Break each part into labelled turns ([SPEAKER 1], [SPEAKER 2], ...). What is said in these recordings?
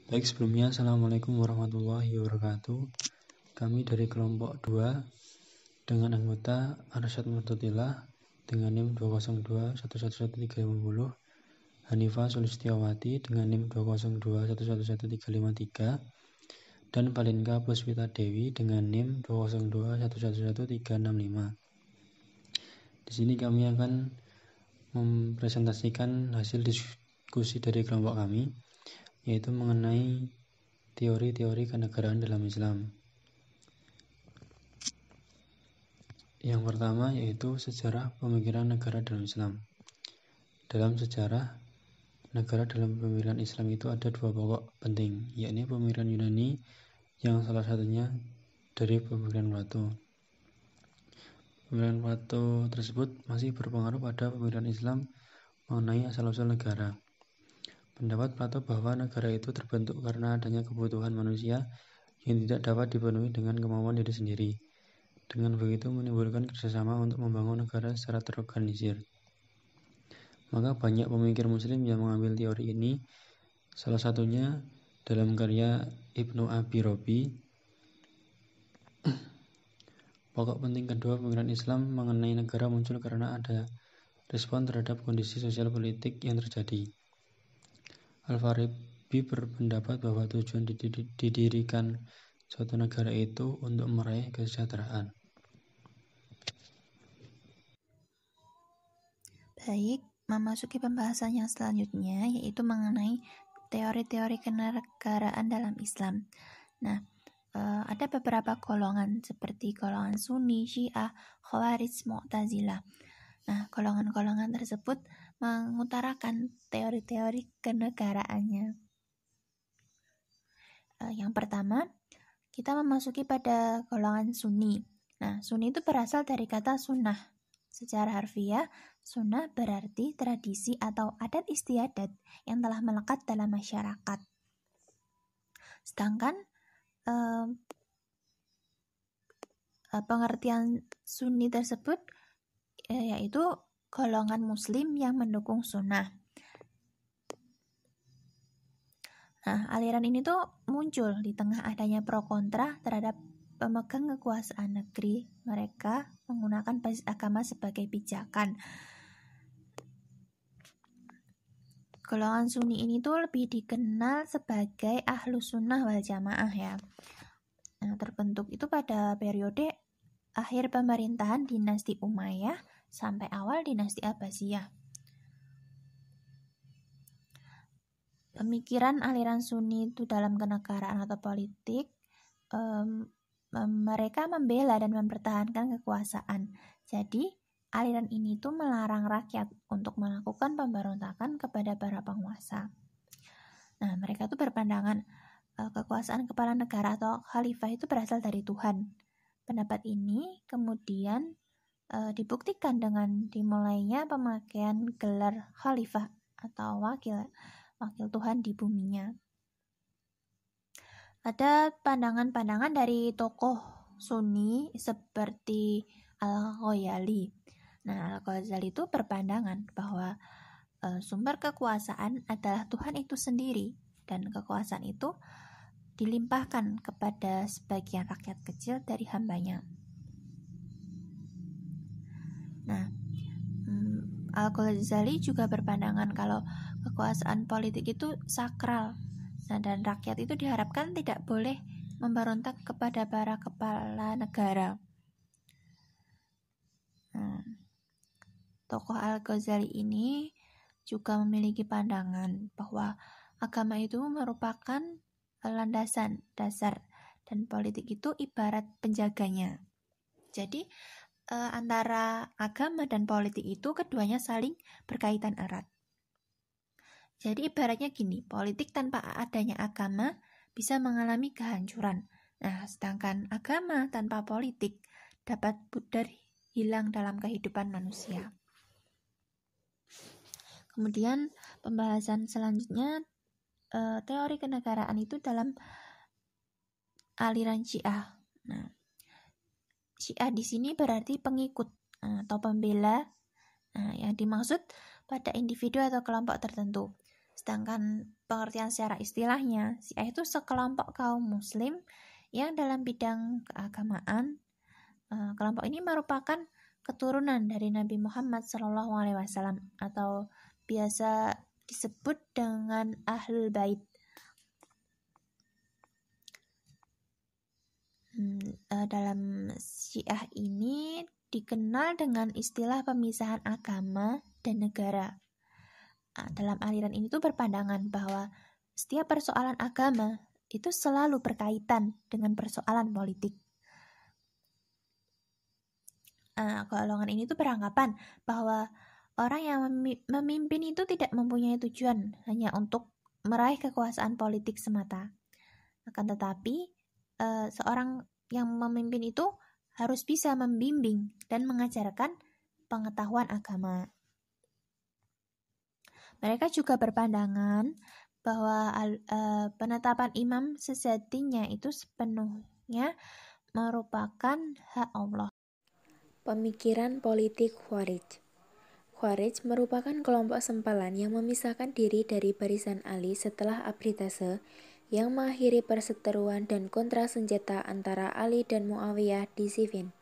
[SPEAKER 1] Baik, sebelumnya Assalamualaikum warahmatullahi wabarakatuh. Kami dari kelompok 2 dengan anggota Arsyad Murtatillah dengan NIM 202111350, Hanifah Sulistiawati dengan NIM 202111353, dan Valinka Puspita Dewi dengan NIM 202111365. Di sini kami akan mempresentasikan hasil diskusi dari kelompok kami, yaitu mengenai teori-teori kenegaraan dalam Islam. Yang pertama yaitu sejarah pemikiran negara dalam Islam. Dalam sejarah negara dalam pemikiran Islam itu ada dua pokok penting, yakni pemikiran Yunani yang salah satunya dari pemikiran Plato. Pemikiran Plato tersebut masih berpengaruh pada pemikiran Islam mengenai asal-usul negara. Pendapat Plato bahwa negara itu terbentuk karena adanya kebutuhan manusia yang tidak dapat dipenuhi dengan kemauan diri sendiri. Dengan begitu menimbulkan kerjasama untuk membangun negara secara terorganisir. Maka banyak pemikir muslim yang mengambil teori ini, salah satunya dalam karya Ibnu Abi Robi. Pokok penting kedua pemikiran Islam mengenai negara muncul karena ada respon terhadap kondisi sosial politik yang terjadi. Al-Farabi berpendapat bahwa tujuan didirikan suatu negara itu untuk meraih kesejahteraan.
[SPEAKER 2] Baik, memasuki pembahasan yang selanjutnya, yaitu mengenai teori-teori kenegaraan dalam Islam. Nah, ada beberapa golongan seperti golongan Sunni, Syiah, Khawarij, Mu'tazilah. Nah, golongan-golongan tersebut mengutarakan teori-teori kenegaraannya. Yang pertama, kita memasuki pada golongan Sunni. Nah, Sunni itu berasal dari kata sunnah. Secara harfiah, sunnah berarti tradisi atau adat istiadat yang telah melekat dalam masyarakat. Sedangkan pengertian Sunni tersebut yaitu golongan muslim yang mendukung sunnah. Nah, aliran ini tuh muncul di tengah adanya pro kontra terhadap pemegang kekuasaan negeri. Mereka menggunakan basis agama sebagai pijakan. Golongan Sunni ini tuh lebih dikenal sebagai Ahlus Sunnah wal Jamaah ya. Nah, terbentuk itu pada periode akhir pemerintahan dinasti Umayyah sampai awal dinasti Abbasiyah. Pemikiran aliran Sunni itu dalam kenegaraan atau politik, mereka membela dan mempertahankan kekuasaan. Jadi, aliran ini tuh melarang rakyat untuk melakukan pemberontakan kepada para penguasa. Nah, mereka tuh berpandangan kekuasaan kepala negara atau khalifah itu berasal dari Tuhan. Pendapat ini kemudian dibuktikan dengan dimulainya pemakaian gelar khalifah atau wakil Tuhan di buminya. Ada pandangan-pandangan dari tokoh Sunni seperti Al-Ghazali. Nah, Al-Ghazali itu berpandangan bahwa sumber kekuasaan adalah Tuhan itu sendiri dan kekuasaan itu dilimpahkan kepada sebagian rakyat kecil dari hambanya. Nah, Al-Ghazali juga berpandangan kalau kekuasaan politik itu sakral dan rakyat itu diharapkan tidak boleh memberontak kepada para kepala negara. Tokoh Al-Ghazali ini juga memiliki pandangan bahwa agama itu merupakan landasan dasar dan politik itu ibarat penjaganya. Jadi antara agama dan politik itu keduanya saling berkaitan erat. Jadi ibaratnya gini, politik tanpa adanya agama bisa mengalami kehancuran. Nah, sedangkan agama tanpa politik dapat pudar hilang dalam kehidupan manusia. Kemudian pembahasan selanjutnya teori kenegaraan itu dalam aliran Syiah. Nah, Syiah di sini berarti pengikut atau pembela. Nah, yang dimaksud pada individu atau kelompok tertentu. Sedangkan pengertian secara istilahnya, Syiah itu sekelompok kaum muslim yang dalam bidang keagamaan, kelompok ini merupakan keturunan dari Nabi Muhammad SAW atau biasa disebut dengan Ahlul Bait. Dalam Syiah ini dikenal dengan istilah pemisahan agama dan negara. Dalam aliran ini tuh berpandangan bahwa setiap persoalan agama itu selalu berkaitan dengan persoalan politik. Golongan ini tuh beranggapan bahwa orang yang memimpin itu tidak mempunyai tujuan hanya untuk meraih kekuasaan politik semata. Akan tetapi, seorang yang memimpin itu harus bisa membimbing dan mengajarkan pengetahuan agama. Mereka juga berpandangan bahwa penetapan imam sejatinya itu sepenuhnya merupakan hak Allah.
[SPEAKER 3] Pemikiran politik Khawarij. Khawarij merupakan kelompok sempalan yang memisahkan diri dari barisan Ali setelah Abritase yang mengakhiri perseteruan dan kontra senjata antara Ali dan Muawiyah di Siffin.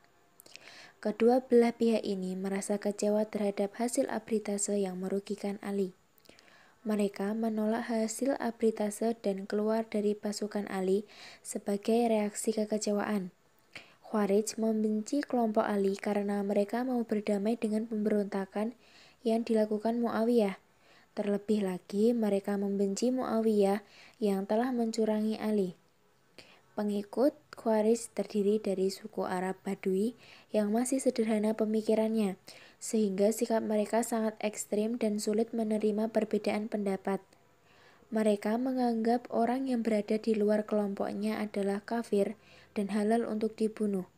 [SPEAKER 3] Kedua belah pihak ini merasa kecewa terhadap hasil Abritase yang merugikan Ali. Mereka menolak hasil Abritase dan keluar dari pasukan Ali sebagai reaksi kekecewaan. Khawarij membenci kelompok Ali karena mereka mau berdamai dengan pemberontakan yang dilakukan Muawiyah. Terlebih lagi, mereka membenci Muawiyah yang telah mencurangi Ali. Pengikut Khawarij terdiri dari suku Arab Badui yang masih sederhana pemikirannya, sehingga sikap mereka sangat ekstrim dan sulit menerima perbedaan pendapat. Mereka menganggap orang yang berada di luar kelompoknya adalah kafir dan halal untuk dibunuh.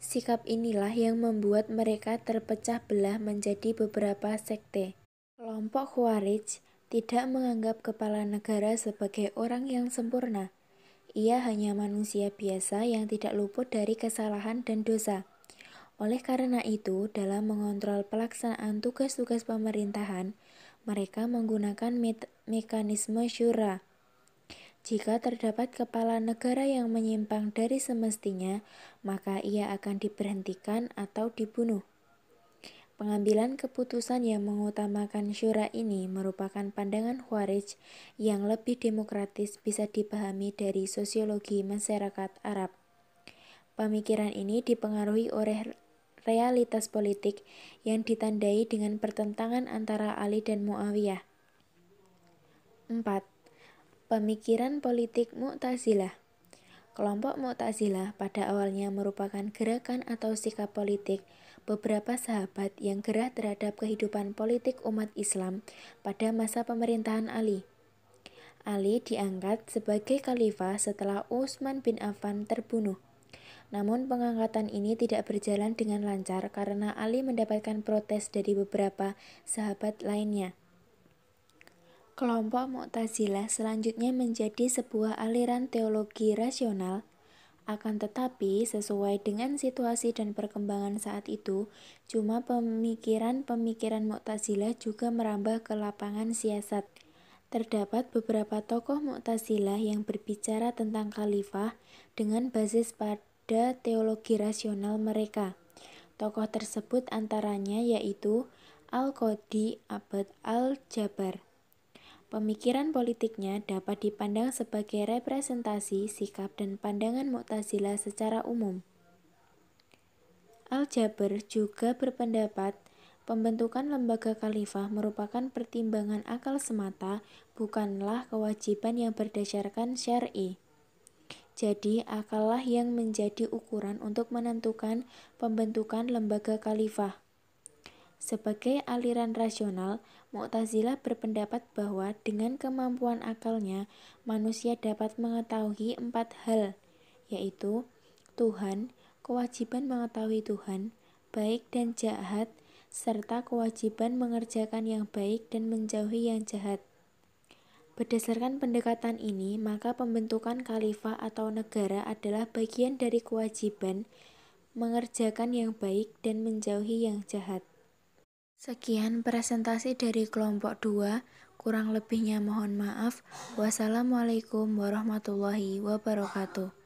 [SPEAKER 3] Sikap inilah yang membuat mereka terpecah belah menjadi beberapa sekte. Kelompok Khawarij tidak menganggap kepala negara sebagai orang yang sempurna. Ia hanya manusia biasa yang tidak luput dari kesalahan dan dosa. Oleh karena itu, dalam mengontrol pelaksanaan tugas-tugas pemerintahan, mereka menggunakan mekanisme syura. Jika terdapat kepala negara yang menyimpang dari semestinya, maka ia akan diberhentikan atau dibunuh. Pengambilan keputusan yang mengutamakan syura ini merupakan pandangan Khawarij yang lebih demokratis bisa dipahami dari sosiologi masyarakat Arab. Pemikiran ini dipengaruhi oleh realitas politik yang ditandai dengan pertentangan antara Ali dan Muawiyah. 4. Pemikiran politik Mu'tazilah. Kelompok Mu'tazilah pada awalnya merupakan gerakan atau sikap politik beberapa sahabat yang gerah terhadap kehidupan politik umat Islam pada masa pemerintahan Ali. Ali diangkat sebagai khalifah setelah Utsman bin Affan terbunuh. Namun pengangkatan ini tidak berjalan dengan lancar karena Ali mendapatkan protes dari beberapa sahabat lainnya. Kelompok Mu'tazilah selanjutnya menjadi sebuah aliran teologi rasional. Akan tetapi, sesuai dengan situasi dan perkembangan saat itu, cuma pemikiran-pemikiran Mu'tazilah juga merambah ke lapangan siasat. Terdapat beberapa tokoh Mu'tazilah yang berbicara tentang khalifah dengan basis pada teologi rasional mereka. Tokoh tersebut antaranya yaitu Al-Qadhi Abd al-Jabbar. Pemikiran politiknya dapat dipandang sebagai representasi sikap dan pandangan Mu'tazilah secara umum. Al-Jabbar juga berpendapat pembentukan lembaga khalifah merupakan pertimbangan akal semata, bukanlah kewajiban yang berdasarkan syar'i. Jadi, akallah yang menjadi ukuran untuk menentukan pembentukan lembaga khalifah. Sebagai aliran rasional, Mu'tazilah berpendapat bahwa dengan kemampuan akalnya, manusia dapat mengetahui 4 hal, yaitu Tuhan, kewajiban mengetahui Tuhan, baik dan jahat, serta kewajiban mengerjakan yang baik dan menjauhi yang jahat. Berdasarkan pendekatan ini, maka pembentukan khalifah atau negara adalah bagian dari kewajiban mengerjakan yang baik dan menjauhi yang jahat. Sekian presentasi dari kelompok 2, Kurang lebihnya mohon maaf. Wassalamualaikum warahmatullahi wabarakatuh.